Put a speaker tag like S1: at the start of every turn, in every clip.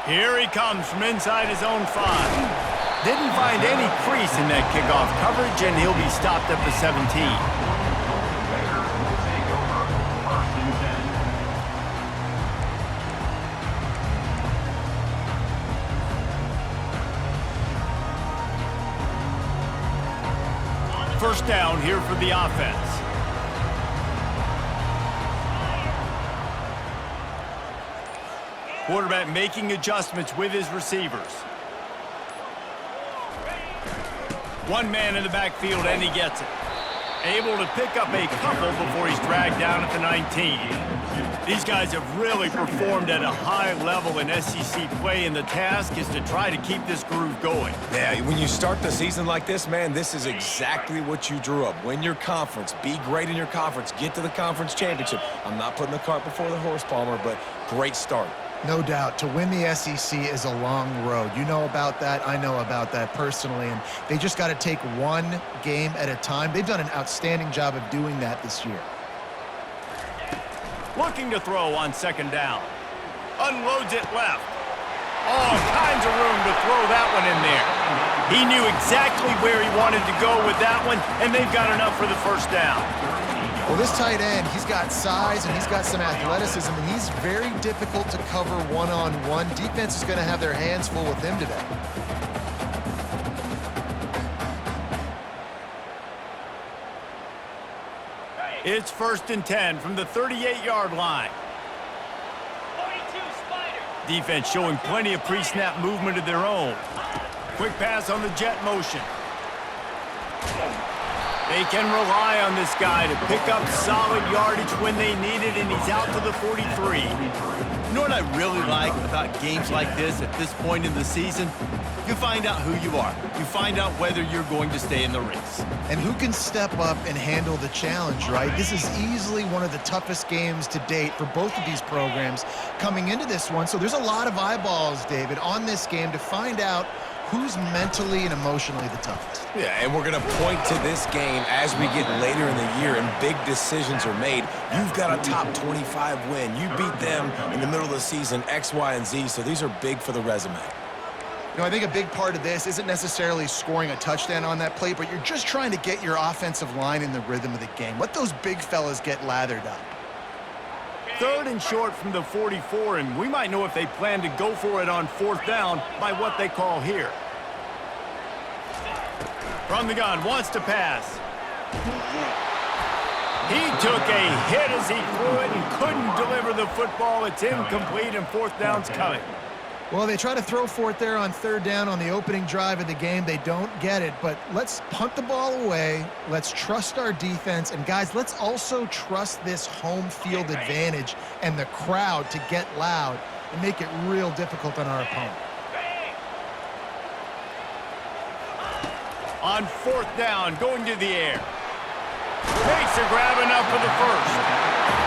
S1: Here he comes from inside his own 5. Didn't find any crease in that kickoff coverage, and he'll be stopped at the 17. First down here for the offense. Quarterback making adjustments with his receivers. One man in the backfield, and he gets it. Able to pick up a couple before he's dragged down at the 19. These guys have really performed at a high level in SEC play, and the task is to try to keep this groove going.
S2: Yeah, when you start the season like this, man, this is exactly what you drew up. Win your conference, be great in your conference, get to the conference championship. I'm not putting the cart before the horse, Palmer, but great start.
S3: No doubt. To win the SEC is a long road. You know about that. I know about that personally. And they just got to take one game at a time. They've done an outstanding job of doing that this year.
S1: Looking to throw on second down. Unloads it left. All kinds of room to throw that one in there. He knew exactly where he wanted to go with that one, and they've got enough for the first down.
S3: Well, this tight end, he's got size and he's got some athleticism, and he's very difficult to cover one-on-one. Defense is going to have their hands full with him today.
S1: It's 1st and 10 from the 38-yard line.
S4: 42 Spider.
S1: Defense showing plenty of pre-snap movement of their own. Quick pass on the jet motion. They can rely on this guy to pick up solid yardage when they need it, and he's out to the 43. You know what I really like about games like this at this point in the season? You find out who you are. You find out whether you're going to stay in the race.
S3: And who can step up and handle the challenge, right? This is easily one of the toughest games to date for both of these programs coming into this one. So there's a lot of eyeballs, David, on this game to find out who's mentally and emotionally the toughest.
S2: Yeah, and we're going to point to this game as we get later in the year and big decisions are made. You've got a top 25 win. You beat them in the middle of the season, X, Y, and Z, so these are big for the resume.
S3: You know, I think a big part of this isn't necessarily scoring a touchdown on that play, but you're just trying to get your offensive line in the rhythm of the game. Let those big fellas get lathered up.
S1: 3rd and short from the 44, and we might know if they plan to go for it on 4th down by what they call here. From the gun, wants to pass. He took a hit as he threw it and couldn't deliver the football. It's incomplete, and 4th down's coming.
S3: Well, they try to throw for it there on 3rd down on the opening drive of the game. They don't get it, but let's punt the ball away. Let's trust our defense. And, guys, let's also trust this home field advantage and the crowd to get loud and make it real difficult on our opponent.
S1: On 4th down, going to the air. Makes a grab enough for the first.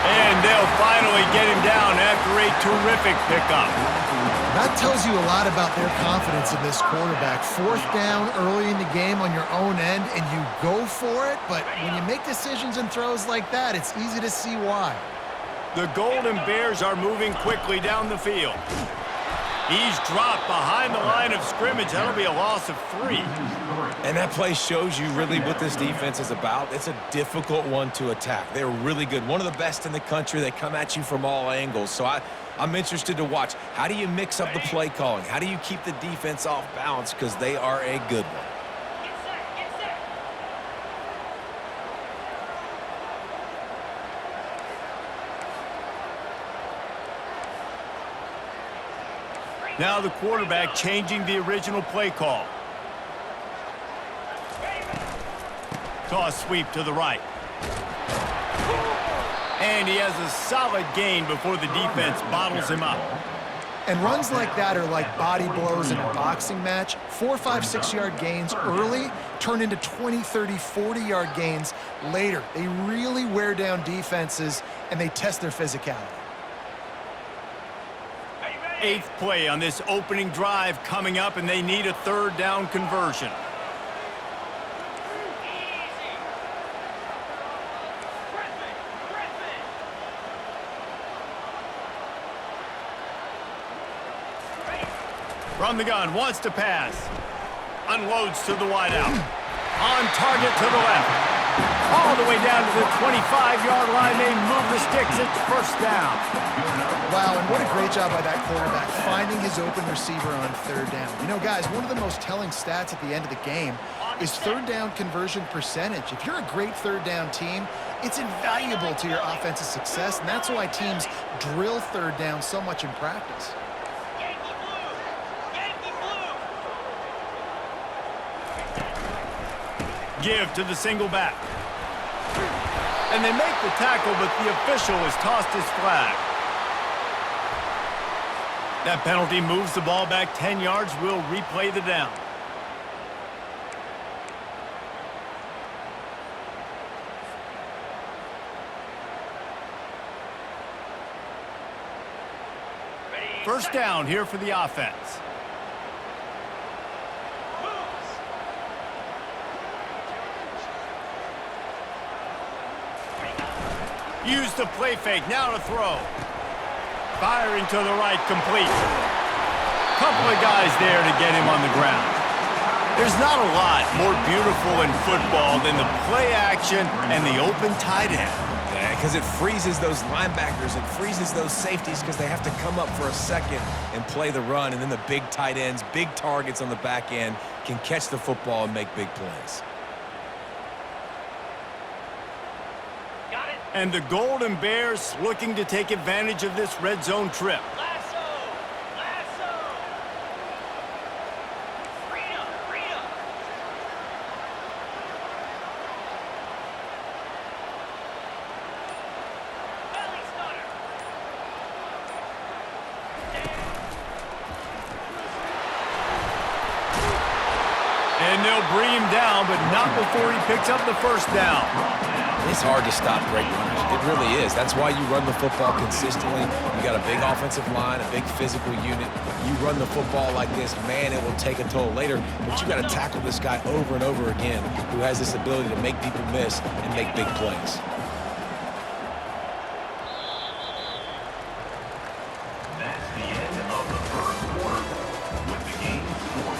S1: And they'll finally get him down after a terrific pickup.
S3: That tells you a lot about their confidence in this quarterback. 4th down early in the game on your own end, and you go for it, but when you make decisions and throws like that, it's easy to see why.
S1: The Golden Bears are moving quickly down the field. He's dropped behind the line of scrimmage. That'll be a loss of 3.
S2: And that play shows you really what this defense is about. It's a difficult one to attack. They're really good. One of the best in the country. They come at you from all angles. So I'm interested to watch. How do you mix up the play calling? How do you keep the defense off balance? Because they are a good one.
S1: Now the quarterback changing the original play call. Toss sweep to the right. And he has a solid gain before the defense bottles him up.
S3: And runs like that are like body blows in a boxing match. 4, 5, 6-yard gains early turn into 20, 30, 40-yard gains later. They really wear down defenses, and they test their physicality.
S1: 8th play on this opening drive coming up, and they need a 3rd down conversion. From the gun, wants to pass. Unloads to the wideout. On target to the left. All the way down to the 25-yard line. They move the sticks. It's first down.
S3: Wow, and what a great job by that quarterback, finding his open receiver on third down. You know, guys, one of the most telling stats at the end of the game is third down conversion percentage. If you're a great third down team, it's invaluable to your offensive success, and that's why teams drill third down so much in practice.
S4: Yankee blue! Yankee blue!
S1: Give to the single back. And they make the tackle, but the official has tossed his flag. That penalty moves the ball back 10 yards. We'll replay the down. First down here for the offense. Use the play fake, now to throw. Firing to the right, complete. Couple of guys there to get him on the ground. There's not a lot more beautiful in football than the play action and the open tight end.
S2: Yeah, because it freezes those linebackers. It freezes those safeties because they have to come up for a second and play the run. And then the big tight ends, big targets on the back end can catch the football and make big plays.
S1: And the Golden Bears looking to take advantage of this red zone trip.
S4: Lasso! Lasso! Freedom! Freedom! Belly stunner!
S1: And they'll bring him down, but not before he picks up the first down.
S2: It's hard to stop great runners. It really is. That's why you run the football consistently. You got a big offensive line, a big physical unit. You run the football like this, man, it will take a toll later. But you got to tackle this guy over and over again who has this ability to make people miss and make big plays.
S5: That's the end of the first quarter with the game score.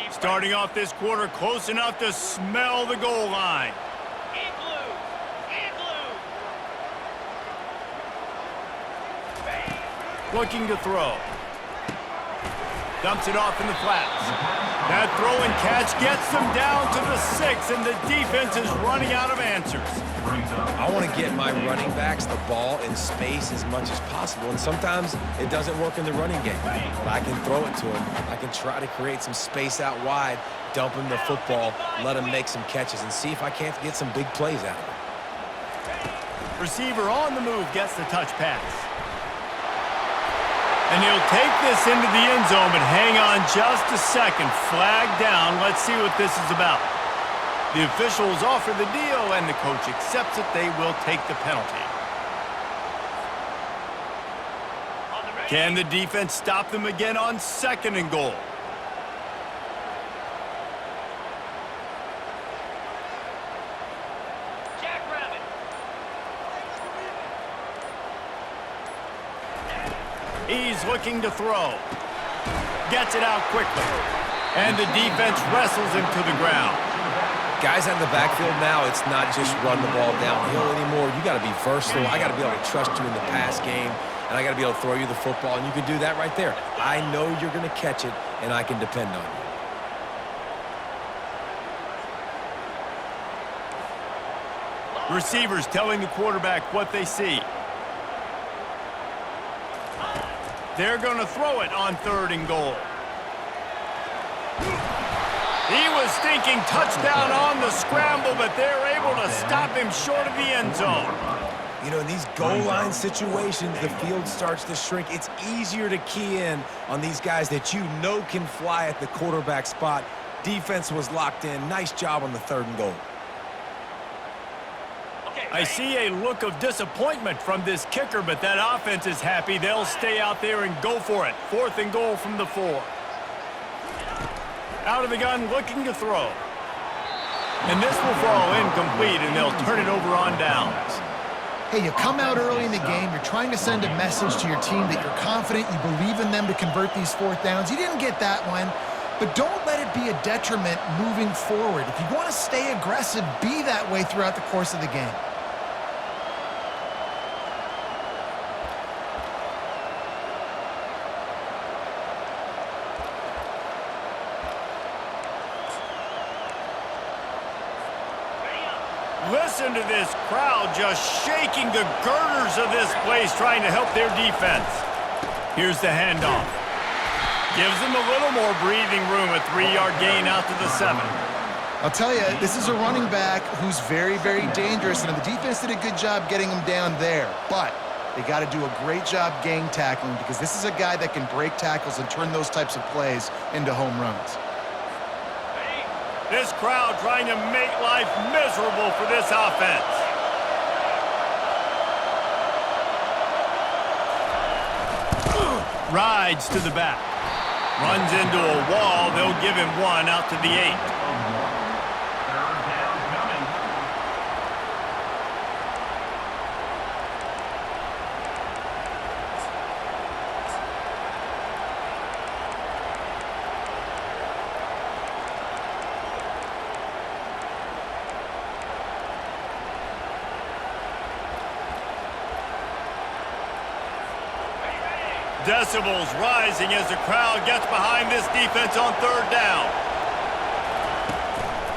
S1: Starting off this quarter close enough to smell the goal line.
S4: In blue! In blue!
S1: Looking to throw. Dumps it off in the flats. That throw and catch gets them down to the 6, and the defense is running out of answers.
S2: I want to get my running backs the ball in space as much as possible, and sometimes it doesn't work in the running game. But I can throw it to them. I can try to create some space out wide, dump him the football, let him make some catches, and see if I can't get some big plays out of him.
S1: Receiver on the move gets the touch pass. And he'll take this into the end zone, but hang on just a second. Flag down. Let's see what this is about. The officials offer the deal, and the coach accepts it. They will take the penalty. Can the defense stop them again on 2nd and goal?
S4: Jackrabbit!
S1: He's looking to throw. Gets it out quickly. And the defense wrestles him to the ground.
S2: Guys out in the backfield now, it's not just run the ball downhill anymore. You got to be versatile. I got to be able to trust you in the pass game, and I got to be able to throw you the football, and you can do that right there. I know you're going to catch it, and I can depend on you.
S1: Receivers telling the quarterback what they see. They're going to throw it on 3rd and goal. He was thinking touchdown on the scramble, but they're able to stop him short of the end zone.
S2: You know, in these goal line situations, the field starts to shrink. It's easier to key in on these guys that you know can fly at the quarterback spot. Defense was locked in. Nice job on the 3rd and goal.
S1: I see a look of disappointment from this kicker, but that offense is happy. They'll stay out there and go for it. 4th and goal from the 4. Out of the gun, looking to throw. And this will fall incomplete, and they'll turn it over on downs.
S3: Hey, you come out early in the game, you're trying to send a message to your team that you're confident, you believe in them to convert these fourth downs. You didn't get that one, but don't let it be a detriment moving forward. If you want to stay aggressive, be that way throughout the course of the game.
S1: Listen to this crowd just shaking the girders of this place, trying to help their defense. Here's the handoff. Gives them a little more breathing room, a 3-yard gain out to the 7.
S3: I'll tell you, this is a running back who's very, very dangerous, and the defense did a good job getting him down there. But they got to do a great job gang tackling, because this is a guy that can break tackles and turn those types of plays into home runs.
S1: This crowd trying to make life miserable for this offense. Rides to the back. Runs into a wall. They'll give him 1 out to the 8.
S5: Third down coming.
S1: Decibels rising as the crowd gets behind this defense on third down.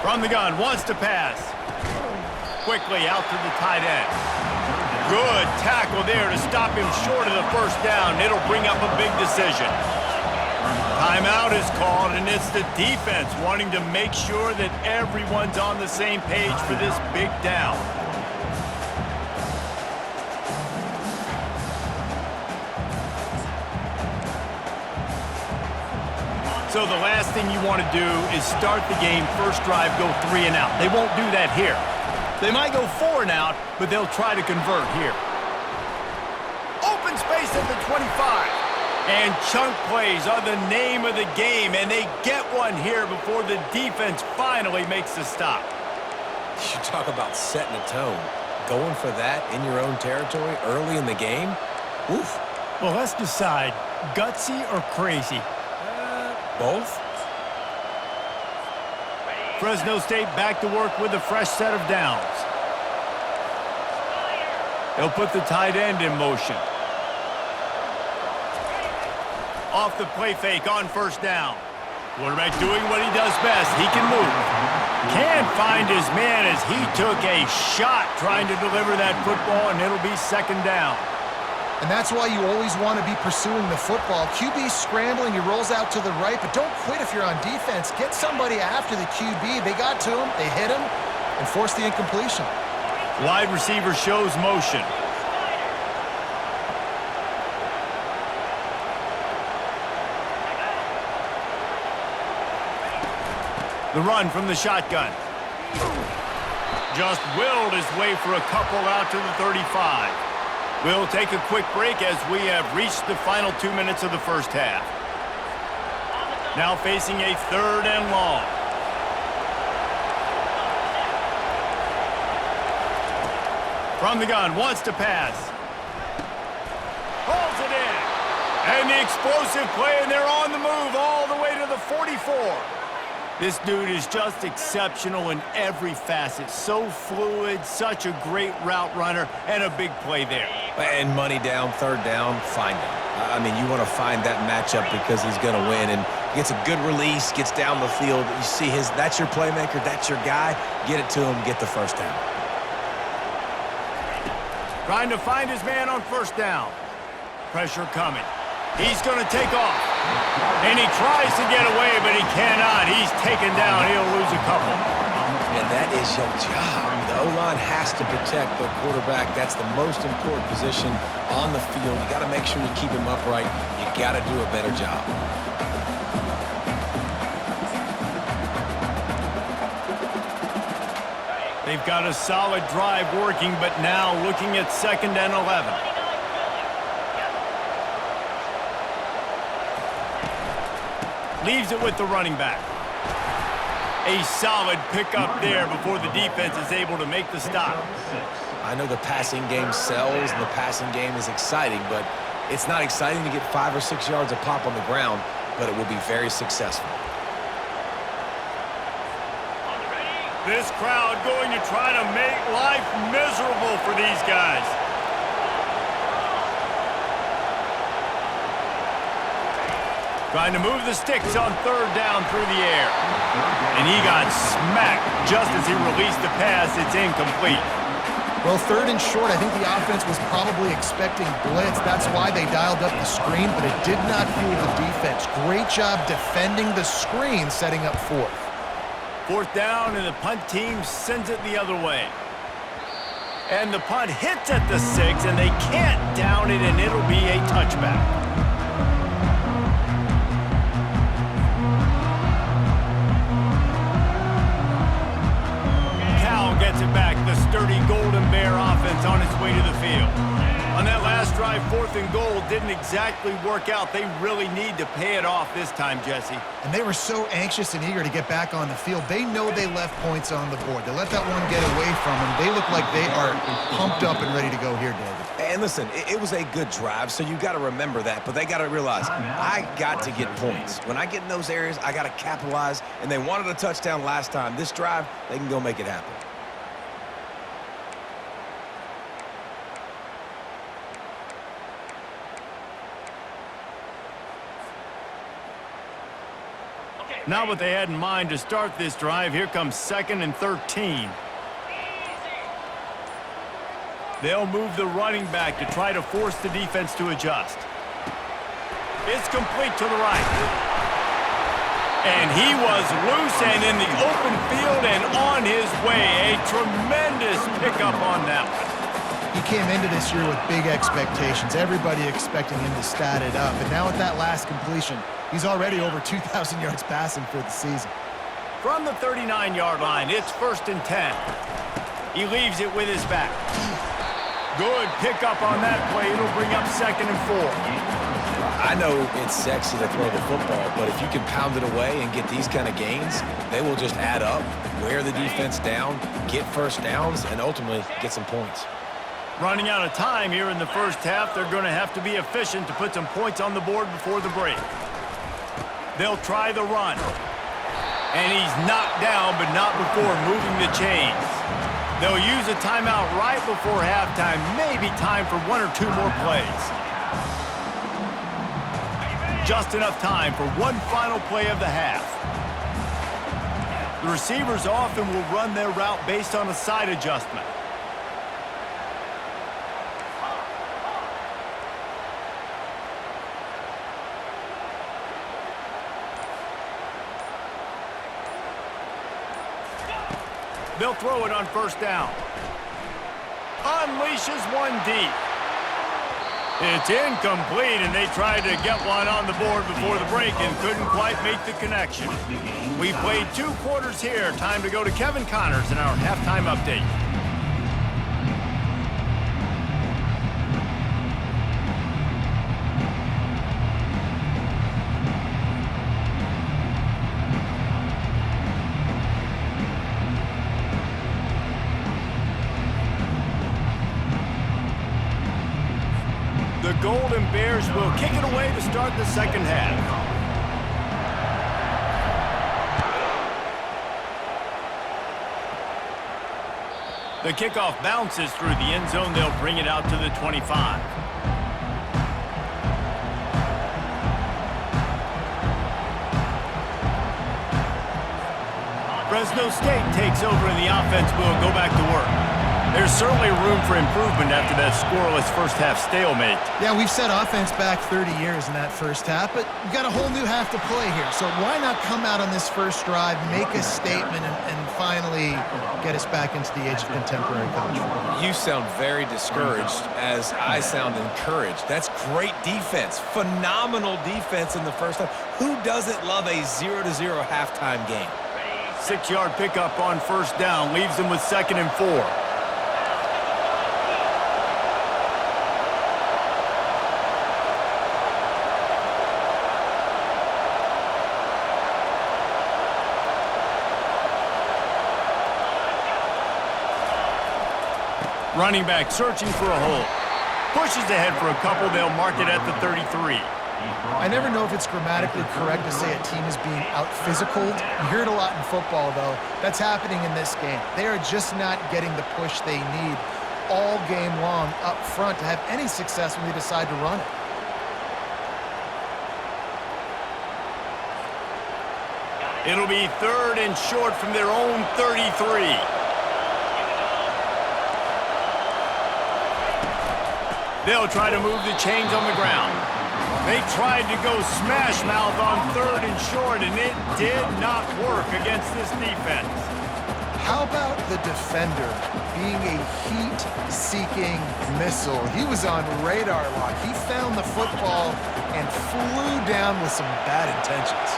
S1: From the gun, wants to pass. Quickly out to the tight end. Good tackle there to stop him short of the first down. It'll bring up a big decision. Timeout is called, and it's the defense wanting to make sure that everyone's on the same page for this big down. So the last thing you want to do is start the game, first drive, go 3 and out. They won't do that here. They might go 4 and out, but they'll try to convert here. Open space at the 25. And chunk plays are the name of the game, and they get one here before the defense finally makes the stop.
S2: You talk about setting a tone. Going for that in your own territory early in the game? Oof.
S1: Well, let's decide, gutsy or crazy.
S2: Both?
S1: Fresno State back to work with a fresh set of downs. They'll put the tight end in motion. Off the play fake on first down. Quarterback doing what he does best. He can move. Can't find his man as he took a shot trying to deliver that football, and it'll be second down.
S3: And that's why you always want to be pursuing the football. QB's scrambling, he rolls out to the right, but don't quit if you're on defense. Get somebody after the QB. They got to him, they hit him, and forced the incompletion.
S1: Wide receiver shows motion. The run from the shotgun. Just willed his way for a couple out to the 35. We'll take a quick break as we have reached the final 2 minutes of the first half. Now facing a 3rd and long. From the gun, wants to pass. Pulls it in. And the explosive play, and they're on the move all the way to the 44. This dude is just exceptional in every facet. So fluid, such a great route runner, and a big play there.
S2: And money down, 3rd down, find him. I mean, you want to find that matchup because he's going to win, and gets a good release, gets down the field. You see that's your playmaker, that's your guy. Get it to him, get the first down.
S1: Trying to find his man on first down. Pressure coming. He's going to take off. And he tries to get away, but he cannot. He's taken down. He'll lose a couple.
S2: And that is your job. The O-line has to protect the quarterback. That's the most important position on the field. You got to make sure you keep him upright. You got to do a better job.
S1: They've got a solid drive working, but now looking at 2nd and 11. Leaves it with the running back. A solid pickup there before the defense is able to make the stop.
S2: I know the passing game sells and the passing game is exciting, but it's not exciting to get 5 or 6 yards of pop on the ground, but it will be very successful.
S1: This crowd going to try to make life miserable for these guys. Trying to move the sticks on third down through the air. And he got smacked just as he released the pass. It's incomplete.
S3: Well, third and short, I think the offense was probably expecting blitz. That's why they dialed up the screen, but it did not fool the defense. Great job defending the screen, setting up fourth.
S1: Fourth down, and the punt team sends it the other way. And the punt hits at the 6, and they can't down it, and it'll be a touchback. Cal gets it back. The sturdy Golden Bear offense on its way to the field. On that last drive, 4th and goal didn't exactly work out. They really need to pay it off this time, Jesse.
S3: And they were so anxious and eager to get back on the field. They know they left points on the board. They let that one get away from them. They look like they are pumped up and ready to go here, David.
S2: And listen, it was a good drive, so you got to remember that. But they got to realize, I got to get points. When I get in those areas, I got to capitalize. And they wanted a touchdown last time. This drive, they can go make it happen.
S1: Not what they had in mind to start this drive. Here comes 2nd and 13. They'll move the running back to try to force the defense to adjust. It's complete to the right. And he was loose and in the open field and on his way. A tremendous pickup on that one.
S3: He came into this year with big expectations. Everybody expecting him to stat it up. And now with that last completion, he's already over 2,000 yards passing for the season.
S1: From the 39-yard line, it's 1st and 10. He leaves it with his back. Good pickup on that play. It'll bring up 2nd and 4.
S2: I know it's sexy to throw the football, but if you can pound it away and get these kind of gains, they will just add up, wear the defense down, get first downs, and ultimately get some points.
S1: Running out of time here in the first half, they're going to have to be efficient to put some points on the board before the break. They'll try the run. And he's knocked down, but not before moving the chains. They'll use a timeout right before halftime. Maybe time for 1 or 2 more plays. Just enough time for one final play of the half. The receivers often will run their route based on a side adjustment. They'll throw it on 1st down. Unleashes one deep. It's incomplete, and they tried to get one on the board before the break and couldn't quite make the connection. We played 2 quarters here. Time to go to Kevin Connors in our halftime update. The Golden Bears will kick it away to start the second half. The kickoff bounces through the end zone. They'll bring it out to the 25. Fresno State takes over and the offense will go back to work. There's certainly room for improvement after that scoreless first half stalemate.
S3: Yeah, we've set offense back 30 years in that first half, but we've got a whole new half to play here. So why not come out on this first drive, make a statement, and finally get us back into the age of contemporary college football?
S2: You sound very discouraged as I sound encouraged. That's great defense. Phenomenal defense in the first half. Who doesn't love a 0-0 halftime game?
S1: 6-yard pickup on 1st down leaves them with 2nd and 4. Running back searching for a hole. Pushes ahead for a couple. They'll mark it at the 33.
S3: I never know if it's grammatically correct to say a team is being out-physicaled. You hear it a lot in football, though. That's happening in this game. They are just not getting the push they need all game long up front to have any success when they decide to run it.
S1: It'll be 3rd and short from their own 33. They'll try to move the chains on the ground. They tried to go smash mouth on 3rd and short, and it did not work against this defense.
S3: How about the defender being a heat-seeking missile? He was on radar lock. He found the football and flew down with some bad intentions.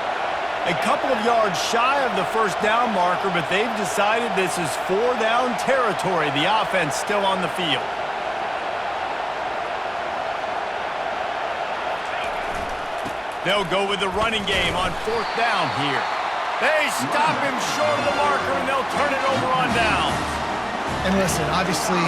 S1: A couple of yards shy of the first down marker, but they've decided this is 4-down territory. The offense still on the field. They'll go with the running game on 4th down here. They stop him short of the marker, and they'll turn it over on downs.
S3: And listen, obviously,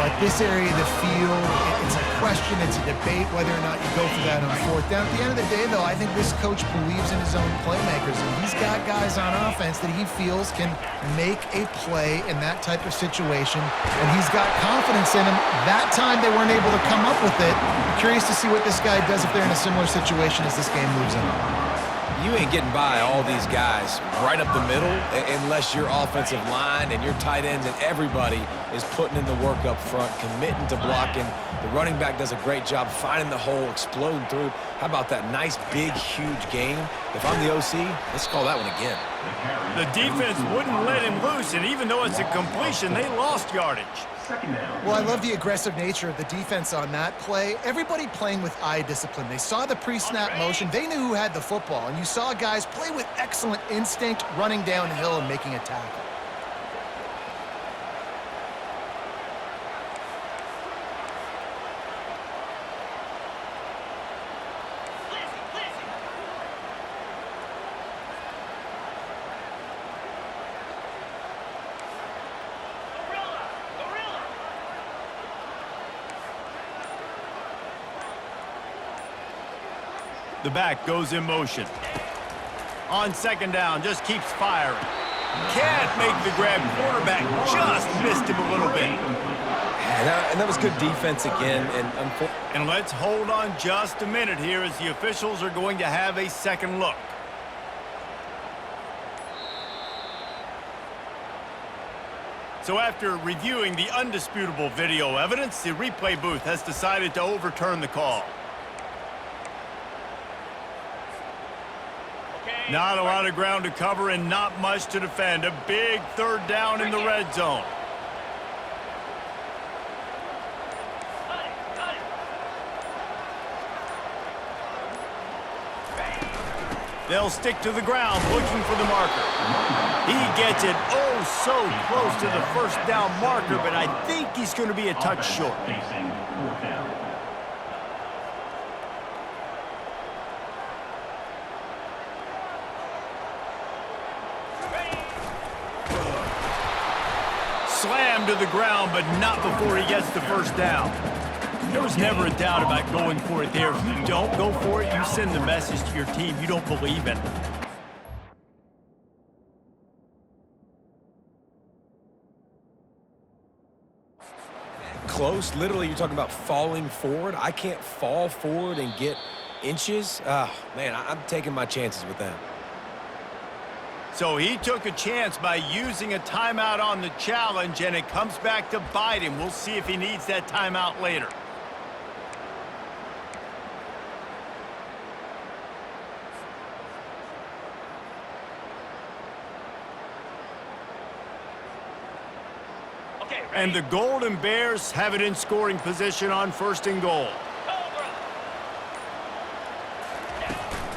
S3: at this area of the field, it's a question, it's a debate whether or not you go for that on 4th down. At the end of the day, though, I think this coach believes in his own playmakers, and he's got guys on offense that he feels can make a play in that type of situation, and he's got confidence in them. That time they weren't able to come up with it. I'm curious to see what this guy does if they're in a similar situation as this game moves on.
S2: You ain't getting by all these guys right up the middle unless your offensive line and your tight ends and everybody is putting in the work up front, committing to blocking. The running back does a great job finding the hole, exploding through. How about that nice, big, huge game? If I'm the OC, let's call that one again.
S1: The defense wouldn't let him loose, and even though it's a completion, they lost yardage.
S3: Well, I love the aggressive nature of the defense on that play. Everybody playing with eye discipline. They saw the pre-snap motion. They knew who had the football, and you saw guys play with excellent instinct, running downhill and making a tackle.
S1: The back goes in motion. On 2nd down, just keeps firing. Can't make the grab. Quarterback just missed him a little bit.
S2: And that was good defense again.
S1: And let's hold on just a minute here as the officials are going to have a second look. So after reviewing the undisputable video evidence, the replay booth has decided to overturn the call. Not a lot of ground to cover and not much to defend. A big 3rd down in the red zone. They'll stick to the ground looking for the marker. He gets it so close to the 1st down marker, but I think he's going to be a touch short.
S5: Facing 4th down.
S1: Slammed to the ground, but not before he gets the 1st down. There was never a doubt about going for it there. If you don't go for it, you send the message to your team you don't believe in.
S2: Close, literally, you're talking about falling forward. I can't fall forward and get inches. Oh, man, I'm taking my chances with that.
S1: So he took a chance by using a timeout on the challenge, and it comes back to bite him. We'll see if he needs that timeout later. And the Golden Bears have it in scoring position on 1st and goal.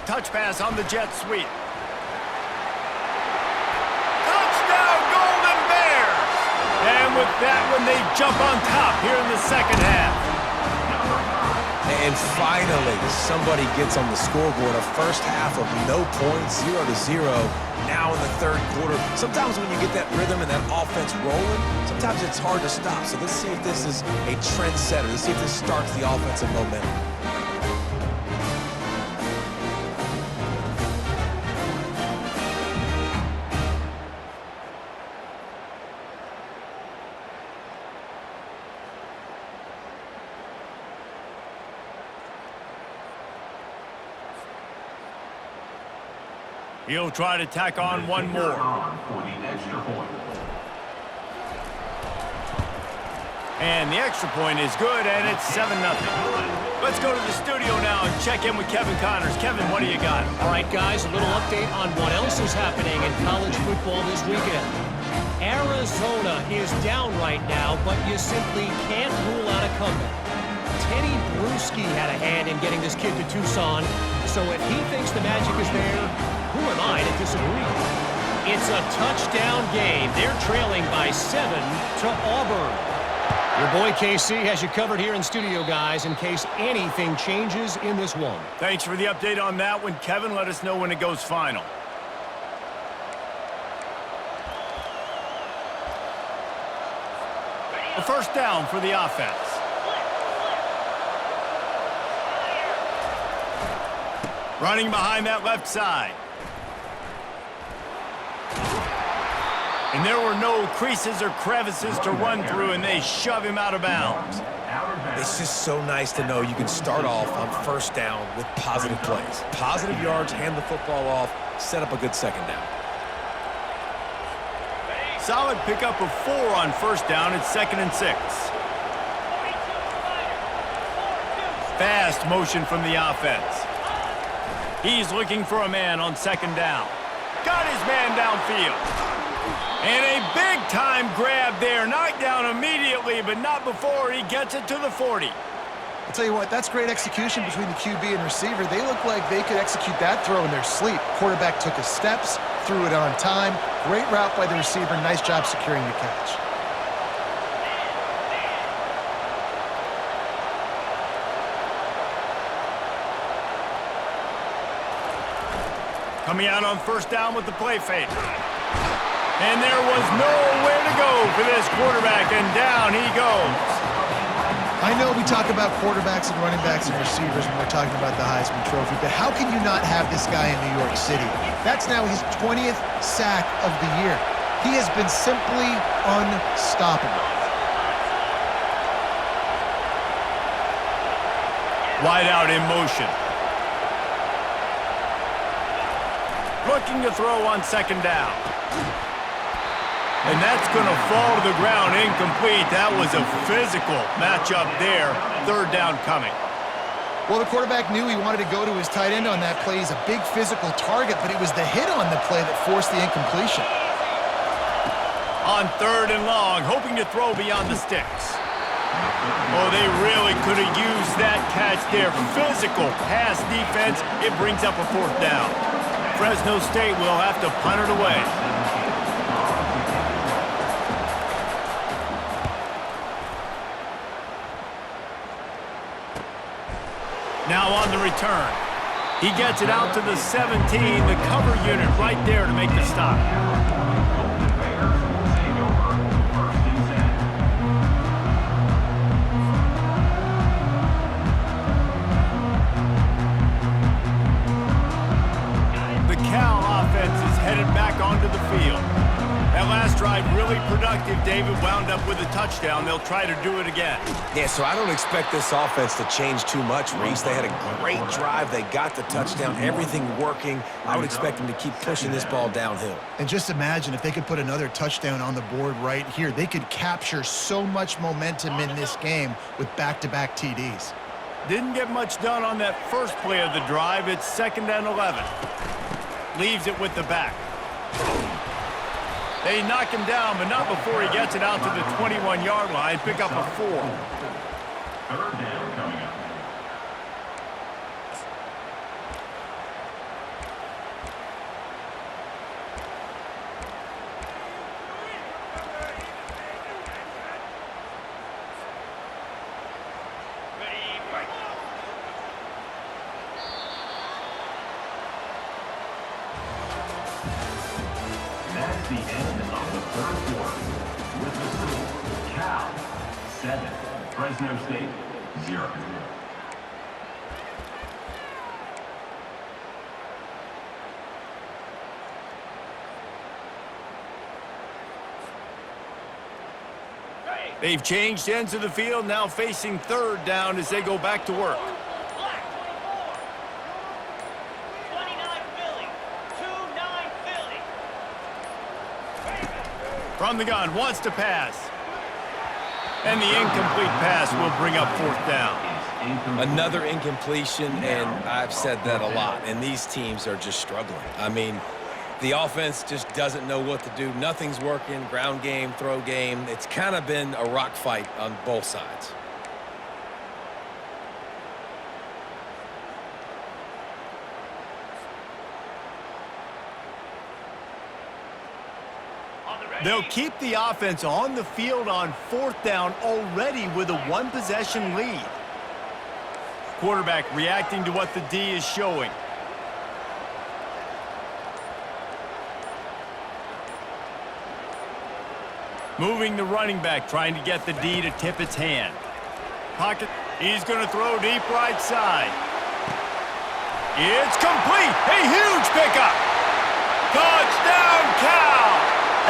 S1: Touch pass on the jet sweep. Touchdown, Golden Bears! And with that one, they jump on top here in the 2nd half.
S2: And finally, somebody gets on the scoreboard. A first half of no points, 0-0. Now in the third quarter, sometimes when you get that rhythm and that offense rolling, sometimes it's hard to stop. So let's see if this is a trendsetter. Let's see if this starts the offensive momentum.
S1: He'll try to tack on one more.
S5: For the extra point.
S1: And the extra point is good, and it's 7-0. Let's go to the studio now and check in with Kevin Connors. Kevin, what do you got?
S6: All right, guys, a little update on what else is happening in college football this weekend. Arizona is down right now, but you simply can't rule out a comeback. Teddy Bruschi had a hand in getting this kid to Tucson, so if he thinks the magic is there, who am I to disagree? It's a touchdown game. They're trailing by 7 to Auburn. Your boy KC has you covered here in studio, guys, in case anything changes in this one.
S1: Thanks for the update on that one, Kevin. Let us know when it goes final. A first down for the offense. Running behind that left side. And there were no creases or crevices to run through, and they shove him out of bounds.
S2: It's just so nice to know you can start off on first down with positive plays. Positive yards, hand the football off, set up a good second down.
S1: Solid pickup of 4 on first down. It's 2nd and 6. Fast motion from the offense. He's looking for a man on 2nd down. Got his man downfield. And a big-time grab there. Knocked down immediately, but not before he gets it to the 40.
S3: I'll tell you what, that's great execution between the QB and receiver. They look like they could execute that throw in their sleep. Quarterback took his steps, threw it on time. Great route by the receiver. Nice job securing the catch.
S1: Coming out on first down with the play fake. And there was nowhere to go for this quarterback, and down he goes.
S3: I know we talk about quarterbacks and running backs and receivers when we're talking about the Heisman Trophy, but how can you not have this guy in New York City? That's now his 20th sack of the year. He has been simply unstoppable.
S1: Wide out in motion. Looking to throw on 2nd down. And that's going to fall to the ground incomplete. That was a physical matchup there. 3rd down coming.
S3: Well, the quarterback knew he wanted to go to his tight end on that play. He's a big physical target, but it was the hit on the play that forced the incompletion.
S1: On 3rd and long, hoping to throw beyond the sticks. Oh, they really could have used that catch there. Physical pass defense. It brings up a 4th down. Fresno State will have to punt it away. Now on the return. He gets it out to the 17, the cover unit right there to make the stop. The Cal offense is headed back onto the field. That last drive really productive. David wound up with a touchdown. They'll try to do it again.
S2: Yeah, so I don't expect this offense to change too much, Reese. They had a great drive. They got the touchdown. Everything working. I would expect them to keep pushing this ball downhill.
S3: And just imagine if they could put another touchdown on the board right here. They could capture so much momentum in this game with back-to-back TDs.
S1: Didn't get much done on that first play of the drive. It's 2nd and 11. Leaves it with the back. They knock him down, but not before he gets it out to the 21-yard line. Pick up a 4.
S5: 3rd down coming up. the end of the third quarter. With the score, Cal 7, Fresno State 0.
S1: They've changed ends of the field, now facing third down as they go back to work.
S4: Black 24. 29 Philly. 2-9 Philly.
S1: From the gun, wants to pass. And the incomplete pass will bring up fourth down.
S2: Another incompletion, and I've said that a lot, and these teams are just struggling. I mean, the offense just doesn't know what to do. Nothing's working, ground game, throw game. It's kind of been a rock fight on both sides.
S1: They'll keep the offense on the field on fourth down already with a one-possession lead. Quarterback reacting to what the D is showing. Moving the running back, trying to get the D to tip its hand. Pocket, he's going to throw deep right side. It's complete, a huge pickup. Touchdown, Cal!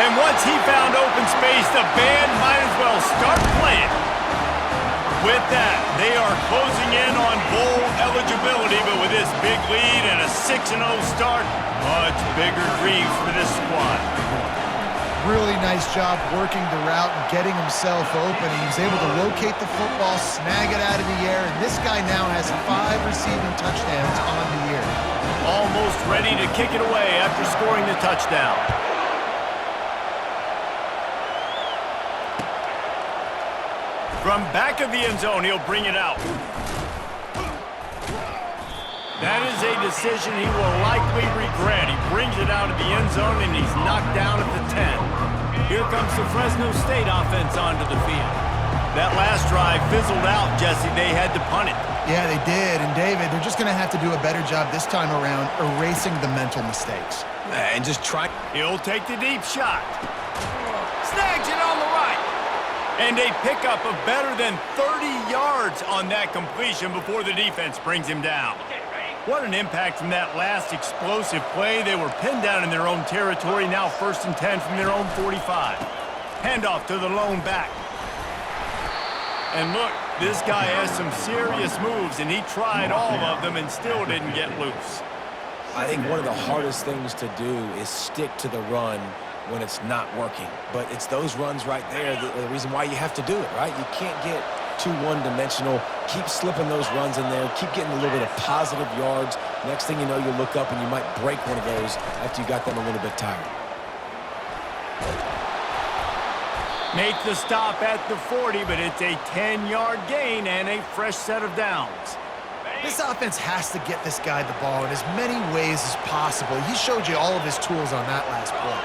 S1: And once he found open space, the band might as well start playing. With that, they are closing in on bowl eligibility, but with this big lead and a 6-0 start, much bigger dreams for this squad.
S3: Really nice job working the route and getting himself open. He was able to locate the football, snag it out of the air, and this guy now has 5 receiving touchdowns on the year.
S1: Almost ready to kick it away after scoring the touchdown. From back of the end zone, he'll bring it out. That is a decision he will likely regret. He brings it out of the end zone, and he's knocked down at the 10. Here comes the Fresno State offense onto the field. That last drive fizzled out, Jesse. They had to punt it.
S3: Yeah, they did. And, David, they're just going to have to do a better job this time around erasing the mental mistakes.
S2: And just try.
S1: He'll take the deep shot. Snags it on the right. And a pickup of better than 30 yards on that completion before the defense brings him down. What an impact from that last explosive play. They were pinned down in their own territory, now 1st and 10 from their own 45. Handoff to the lone back. And look, this guy has some serious moves, and he tried all of them and still didn't get loose.
S2: I think one of the hardest things to do is stick to the run when it's not working. But it's those runs right there the reason why you have to do it, right? You can't get too one-dimensional. Keep slipping those runs in there. Keep getting a little bit of positive yards. Next thing you know, you look up and you might break one of those after you got them a little bit tired.
S1: Make the stop at the 40, but it's a 10-yard gain and a fresh set of downs.
S3: This offense has to get this guy the ball in as many ways as possible. He showed you all of his tools on that last play.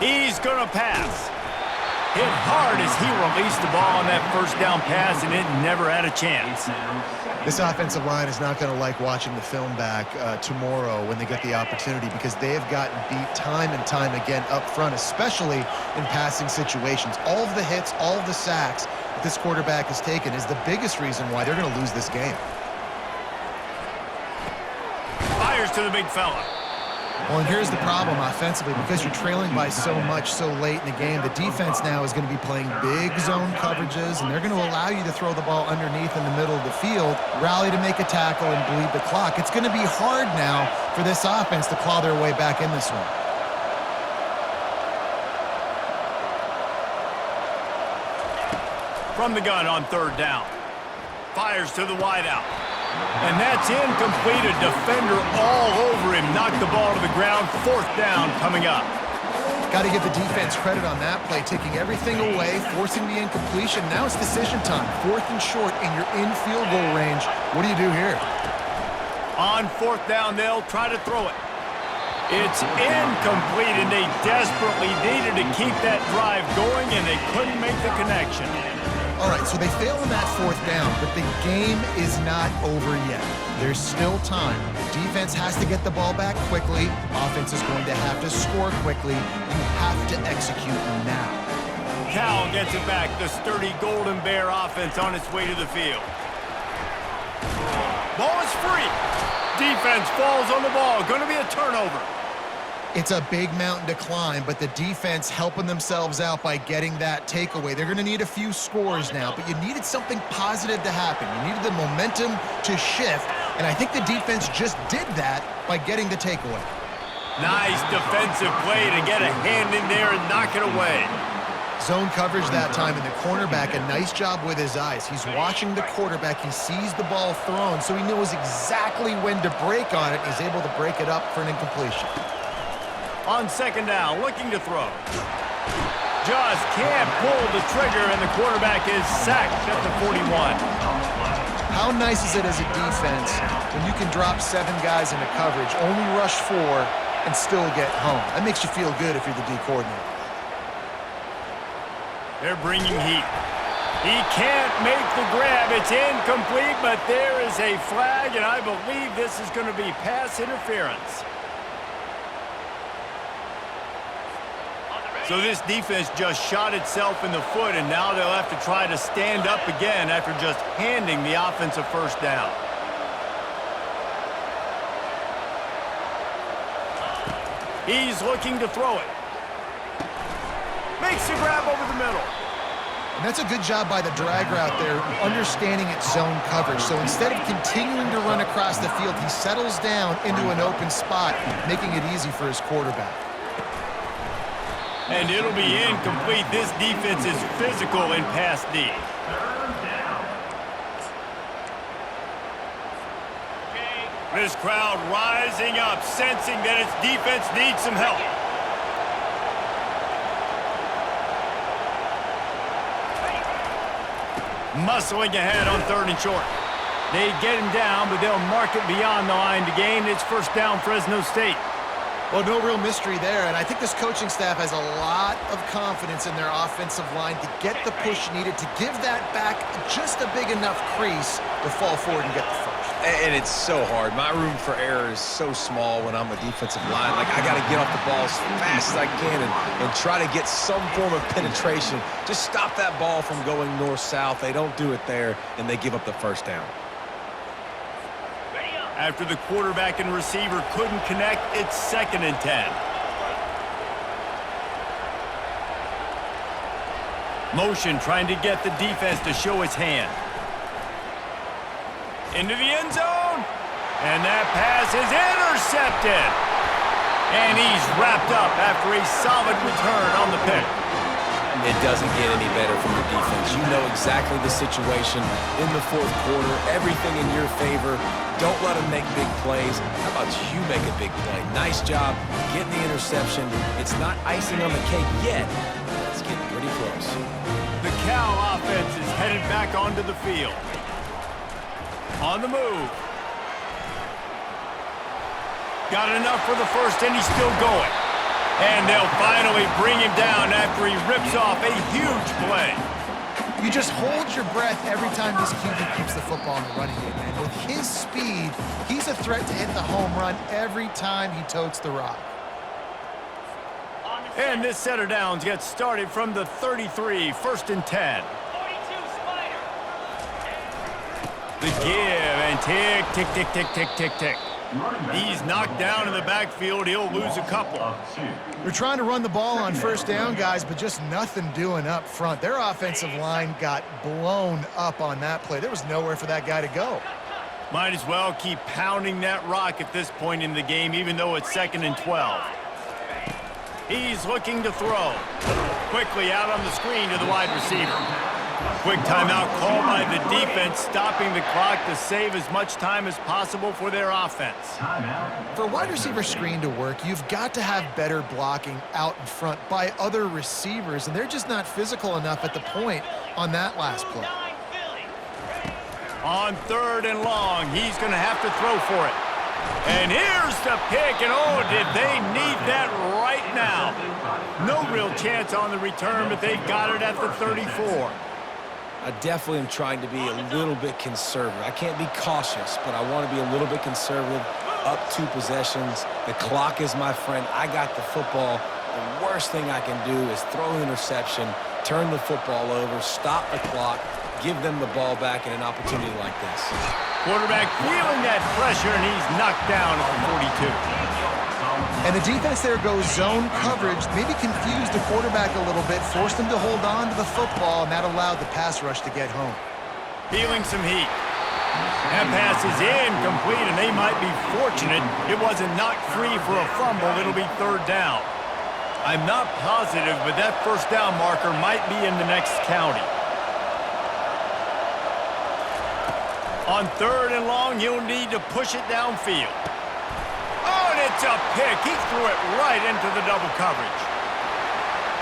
S1: He's going to pass. Hit hard as he released the ball on that first down pass, and it never had a chance.
S3: This offensive line is not going to like watching the film back tomorrow when they get the opportunity, because they have gotten beat time and time again up front, especially in passing situations. All of the hits, all of the sacks that this quarterback has taken is the biggest reason why they're going to lose this game.
S1: Fires to the big fella.
S3: Well, and here's the problem offensively. Because you're trailing by so much so late in the game, the defense now is going to be playing big zone coverages, and they're going to allow you to throw the ball underneath in the middle of the field, rally to make a tackle, and bleed the clock. It's going to be hard now for this offense to claw their way back in this one.
S1: From the gun on third down. Fires to the wideout. And that's incomplete. A defender all over him. Knocked the ball to the ground. Fourth down coming up.
S3: Got to give the defense credit on that play, taking everything away, forcing the incompletion. Now it's decision time. 4th and short, and you're in field goal range. What do you do here?
S1: On fourth down, they'll try to throw it. It's incomplete, and they desperately needed to keep that drive going, and they couldn't make the connection.
S3: All right, so they fail on that fourth down, but the game is not over yet. There's still time. Defense has to get the ball back quickly. Offense is going to have to score quickly. You have to execute now.
S1: Cal gets it back. The sturdy Golden Bear offense on its way to the field. Ball is free. Defense falls on the ball. Going to be a turnover.
S3: It's a big mountain to climb, but the defense helping themselves out by getting that takeaway. They're going to need a few scores now, but you needed something positive to happen. You needed the momentum to shift, and I think the defense just did that by getting the takeaway.
S1: Nice defensive play to get a hand in there and knock it away.
S3: Zone coverage that time, and the cornerback, a nice job with his eyes. He's watching the quarterback. He sees the ball thrown, so he knows exactly when to break on it. He's able to break it up for an incompletion.
S1: On second down, looking to throw. Just can't pull the trigger, and the quarterback is sacked at the 41.
S3: How nice is it as a defense when you can drop 7 guys into coverage, only rush 4, and still get home? That makes you feel good if you're the D coordinator.
S1: They're bringing heat. He can't make the grab. It's incomplete, but there is a flag, and I believe this is going to be pass interference. So this defense just shot itself in the foot, and now they'll have to try to stand up again after just handing the offensive first down. He's looking to throw it. Makes the grab over the middle.
S3: And that's a good job by the drag route there, understanding its zone coverage. So instead of continuing to run across the field, he settles down into an open spot, making it easy for his quarterback.
S1: And it'll be incomplete. This defense is physical in pass D. This crowd rising up, sensing that its defense needs some help. Muscling ahead on third and short. They get him down, but they'll mark it beyond the line to gain. It's first down, Fresno State.
S3: Well, no real mystery there, and I think this coaching staff has a lot of confidence in their offensive line to get the push needed, to give that back just a big enough crease to fall forward and get the first.
S2: And it's so hard. My room for error is so small when I'm a defensive line. Like, I got to get off the ball as fast as I can and try to get some form of penetration. Just stop that ball from going north-south. They don't do it there, and they give up the first down.
S1: After the quarterback and receiver couldn't connect, it's 2nd and 10. Motion trying to get the defense to show its hand. Into the end zone. And that pass is intercepted. And he's wrapped up after a solid return on the pick.
S2: It doesn't get any better from the defense. You know exactly the situation in the fourth quarter. Everything in your favor. Don't let them make big plays. How about you make a big play? Nice job getting the interception. It's not icing on the cake yet, but it's getting pretty close.
S1: The Cal offense is headed back onto the field. On the move. Got enough for the first, and he's still going. And they'll finally bring him down after he rips off a huge play.
S3: You just hold your breath every time this QB keeps the football in the running game, man. With his speed, he's a threat to hit the home run every time he totes the rock.
S1: And this set of downs gets started from the 33, 1st and 10.
S4: 42 Spider.
S1: The give and tick, tick, tick, tick, tick, tick, tick. He's knocked down in the backfield. He'll lose a couple.
S3: They're trying to run the ball on first down, guys, but just nothing doing up front. Their offensive line got blown up on that play. There was nowhere for that guy to go.
S1: Might as well keep pounding that rock at this point in the game, even though it's 2nd and 12. He's looking to throw. Quickly out on the screen to the wide receiver. Quick timeout called by the defense, stopping the clock to save as much time as possible for their offense.
S3: For a wide receiver screen to work, you've got to have better blocking out in front by other receivers, and they're just not physical enough at the point on that last play.
S1: On 3rd and long, he's going to have to throw for it. And here's the pick, and oh, did they need that right now. No real chance on the return, but they got it at the 34.
S2: I definitely am trying to be a little bit conservative. I can't be cautious, but I want to be a little bit conservative. Up 2 possessions. The clock is my friend. I got the football. The worst thing I can do is throw an interception, turn the football over, stop the clock, give them the ball back in an opportunity like this.
S1: Quarterback feeling that pressure, and he's knocked down at the 42.
S3: And the defense there goes zone coverage, maybe confused the quarterback a little bit, forced him to hold on to the football, and that allowed the pass rush to get home.
S1: Feeling some heat. That pass is incomplete, and they might be fortunate it wasn't knocked free for a fumble. It'll be 3rd down. I'm not positive, but that 1st down marker might be in the next county. On 3rd and long, he'll need to push it downfield. Oh, and it's a pick. He threw it right into the double coverage.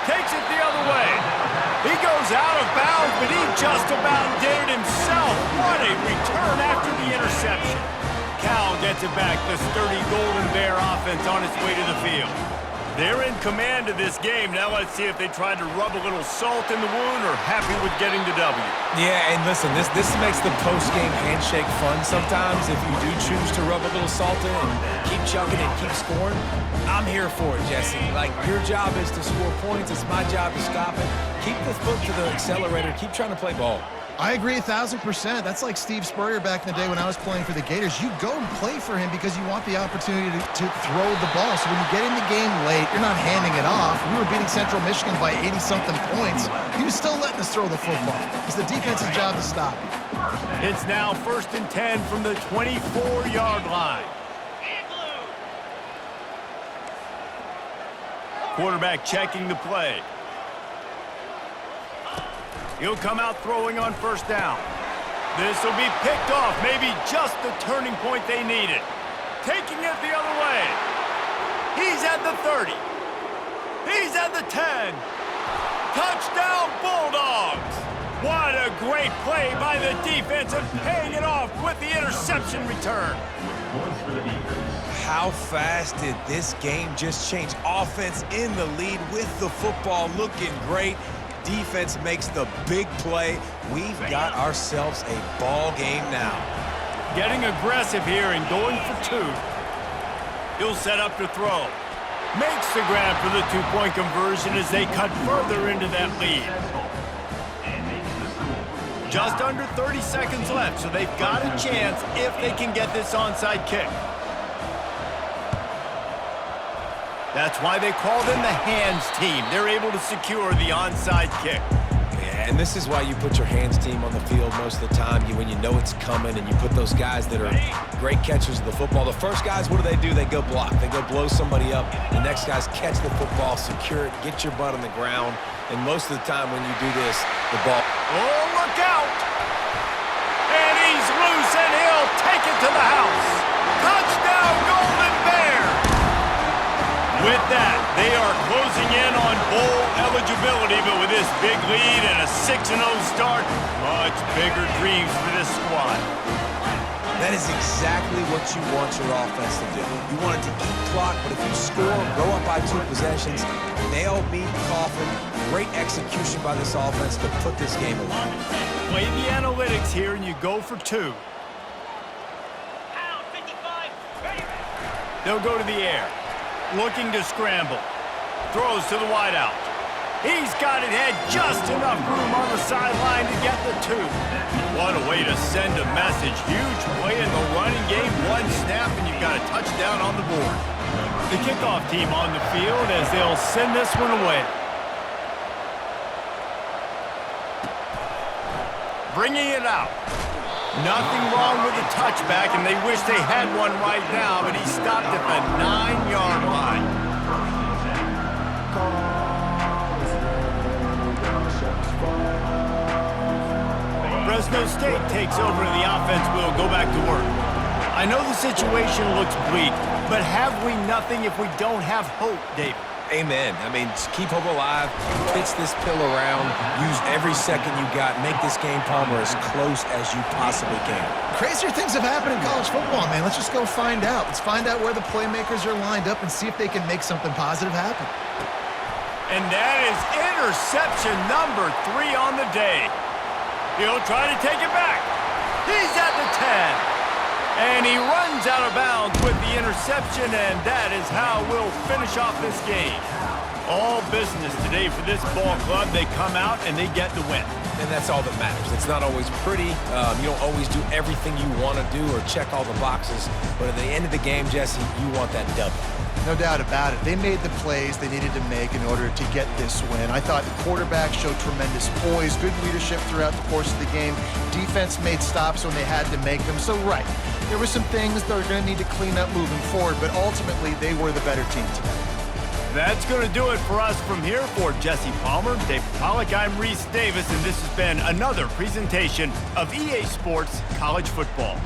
S1: Takes it the other way. He goes out of bounds, but he just about did it himself. What a return after the interception. Cal gets it back. The sturdy Golden Bear offense on its way to the field. They're in command of this game. Now let's see if they tried to rub a little salt in the wound or happy with getting the W.
S2: Yeah, and listen, this makes the post-game handshake fun sometimes if you do choose to rub a little salt in and keep chugging and keep scoring. I'm here for it, Jesse. Like, your job is to score points. It's my job to stop it. Keep the foot to the accelerator. Keep trying to play ball.
S3: I agree 1,000%. That's like Steve Spurrier back in the day when I was playing for the Gators. You go and play for him because you want the opportunity to throw the ball. So when you get in the game late, you're not handing it off. We were beating Central Michigan by 80-something points. He was still letting us throw the football. It's the defense's job to stop it.
S1: It's now 1st and 10 from the 24-yard line. Quarterback checking the play. He'll come out throwing on 1st down. This will be picked off, maybe just the turning point they needed. Taking it the other way. He's at the 30. He's at the 10. Touchdown, Bulldogs! What a great play by the defense and paying it off with the interception return.
S2: How fast did this game just change? Offense in the lead with the football, looking great. Defense makes the big play. We've got ourselves a ball game now.
S1: Getting aggressive here and going for 2. He'll set up to throw. Makes the grab for the 2-point conversion as they cut further into that lead. Just under 30 seconds left, so they've got a chance if they can get this onside kick. That's why they call them the hands team. They're able to secure the onside kick.
S2: Yeah, and this is why you put your hands team on the field most of the time. When you know it's coming and you put those guys that are great catchers of the football. The first guys, what do? They go block. They go blow somebody up. The next guys catch the football, secure it, get your butt on the ground. And most of the time when you do this, the ball...
S1: Oh, look out! And he's loose, and he'll take it to the house. Touchdown, Golden Bear! With that, they are closing in on bowl eligibility, but with this big lead and a 6-0 start, much bigger dreams for this squad.
S2: That is exactly what you want your offense to do. You want it to eat clock, but if you score, go up by 2 possessions, nail, meet, coffin, great execution by this offense to put this game away.
S1: Play the analytics here, and you go for 2. They'll go to the air. Looking to scramble. Throws to the wideout. He's got it had just enough room on the sideline to get the 2. What a way to send a message. Huge play in the running game. 1 snap, and you've got a touchdown on the board. The kickoff team on the field as they'll send this one away. Bringing it out. Nothing wrong with the touchback, and they wish they had one right now, but he stopped at the 9-yard line. Fresno State takes over, and the offense will go back to work. I know the situation looks bleak, but have we nothing if we don't have hope, David?
S2: Amen. I mean, just keep hope alive, pitch this pill around, use every second you got, make this game, Palmer, as close as you possibly can.
S3: Crazier things have happened in college football, man. Let's just go find out. Let's find out where the playmakers are lined up and see if they can make something positive happen.
S1: And that is interception number 3 on the day. He'll try to take it back. He's at the 10. And he runs out of bounds with the interception, and that is how we'll finish off this game. All business today for this ball club. They come out and they get the win.
S2: And that's all that matters. It's not always pretty. You don't always do everything you want to do or check all the boxes. But at the end of the game, Jesse, you want that W.
S3: No doubt about it. They made the plays they needed to make in order to get this win. I thought the quarterback showed tremendous poise, good leadership throughout the course of the game. Defense made stops when they had to make them. So, right, there were some things they're going to need to clean up moving forward, but ultimately they were the better team today.
S1: That's going to do it for us from here. For Jesse Palmer, Dave Pollock, I'm Reese Davis, and this has been another presentation of EA Sports College Football.